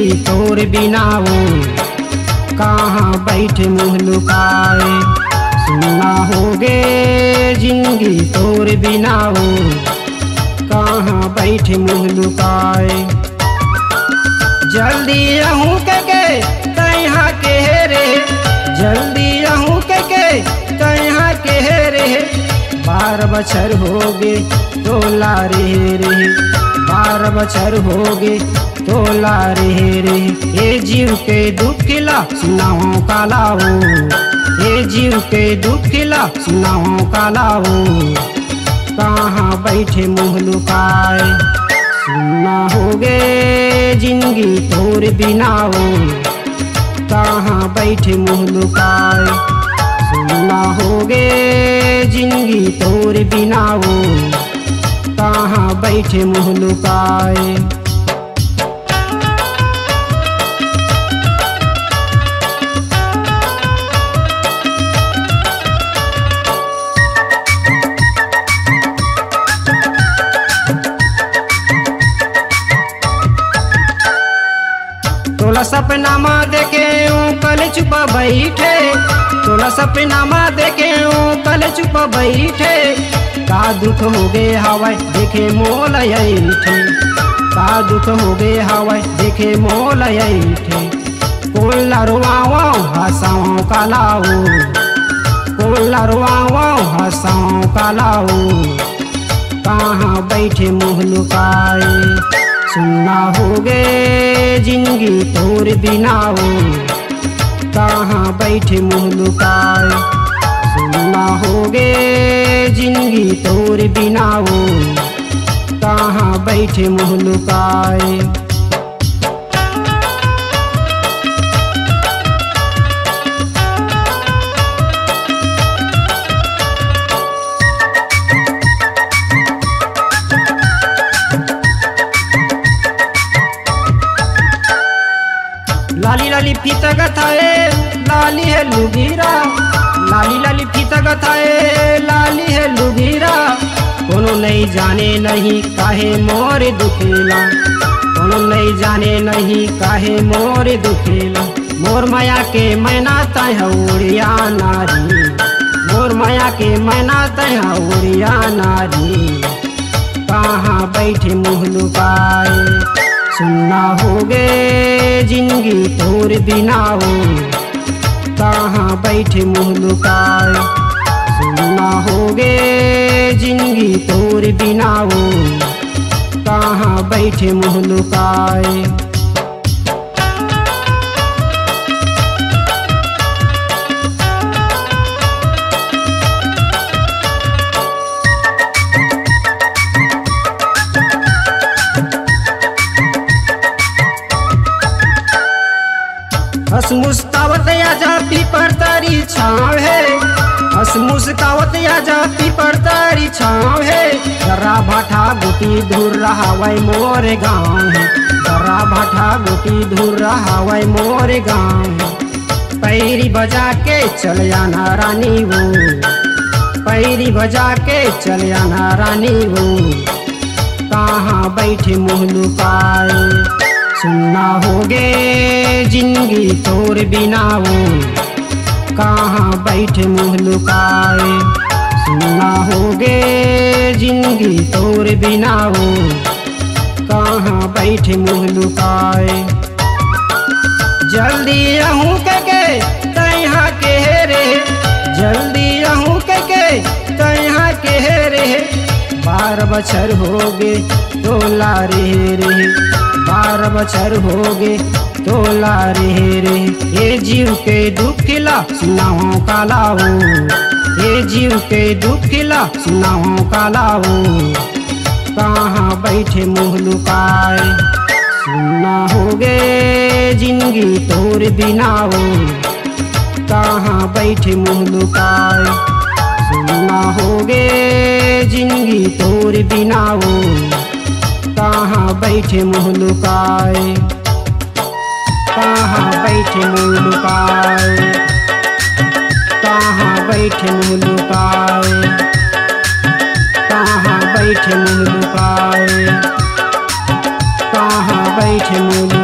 जिंदगी तोर बिना वो कहाँ बैठे मुँह लुकाए। सुना होगे जिंदगी तोर बिना वो कहाँ बैठे मुँह लुकाए। जल्दी आहूँ के तहाँ के रे, जल्दी आहूँ के तहाँ के रे। 12 बछर हो गे तोला रे रे, 12 बछर हो गे तोला रे रे। ये जीव के दुखिला सुनाओ कालाओ, ये जीव के दुखिला सुनाओ कालाओ। कहाँ बैठे मुँह लुकाए। सुना होगे जिंदगी तोर बिना वो कहाँ बैठे मुँह लुकाए। सुना होगे जिंदगी तोर बिना वो कहाँ बैठे मुँह लुकाए। तोला सपनामा देखे कल चुप बैठे, तोला सपनामा देखे कल चुप बैठे। का दुख हो गे हवाई देखे मोल ऐठे, का दुख हो गे हवाई देखे मोल ऐठे। कोला रुआओ हंसाओ कालाओ, कोला रुआओ हंसाओ कालाओ। कहाँ बैठे मुँह लुकाए। सुनना होगे जिंदगी तोर बिना वो कहाँ बैठे मुँह लुकाए। सुनना होगे जिंदगी तोर बिना वो कहाँ बैठे मुँह लुकाए। लाली लाली फीता गथाए लाली है लुगीरा, लाली लाली फीता गथाए लाली है लुगीरा। कोनो नहीं जाने नहीं काहे मोर दुखेला, कोनो नहीं जाने नहीं काहे मोर दुखेला। मोर माया के मैना तय उड़िया नारी, मोर माया के मैना तय उड़िया नारी। कहाँ बैठे मुँह लुकाए। सुनना होगे जिंदगी तोर बिना वो कहाँ बैठे मुँह लुकाए। सुनना होगे जिंदगी तोर बिना वो कहाँ बैठे मुँह लुकाए। हस मुस्कावत या जाती पर तारी छाँव है, हस मुस्कावत या जाती पर तारी छाँव है। जरा भाठा गोटी धूर रहा वै मोर गाँव है, जरा भाठा गोटी धूर रहा वै मोर गाँव है। पैरी बजा के चल आना रानी वो, पैरी बजा के चल आना रानी वो। कहाँ बैठे मुँह लुकाए। सुनना होगे जिंदगी तोर बिना वो कहाँ बैठे मुँह लुकाए। सुनना होगे जिंदगी तोर बिना वो कहाँ बैठे मुँह लुकाए। जल्दी आहूँ के तहाँ के रे, जल्दी आहूँ के तहाँ के रे। 12 बछर हो गे तोला रे रे, 12 बछर हो गे तोला रे रे। ये जीव के दुखिला सुनाओ कालाओ, ये जीव के दुखिला सुनाओ कालाओ। कहाँ बैठे मुँह लुकाए। सुनना होगे जिंदगी तोर बिना वो कहाँ बैठे मुँह लुकाए। सुनना होगे जिंदगी तोर बिना वो कहाँ बैठे मुँह लुकाए। कहाँ बैठे मुँह लुकाए, कहाँ बैठे मुँह लुकाए, कहाँ बैठे मुँह लुकाए, कहाँ बैठे मुँह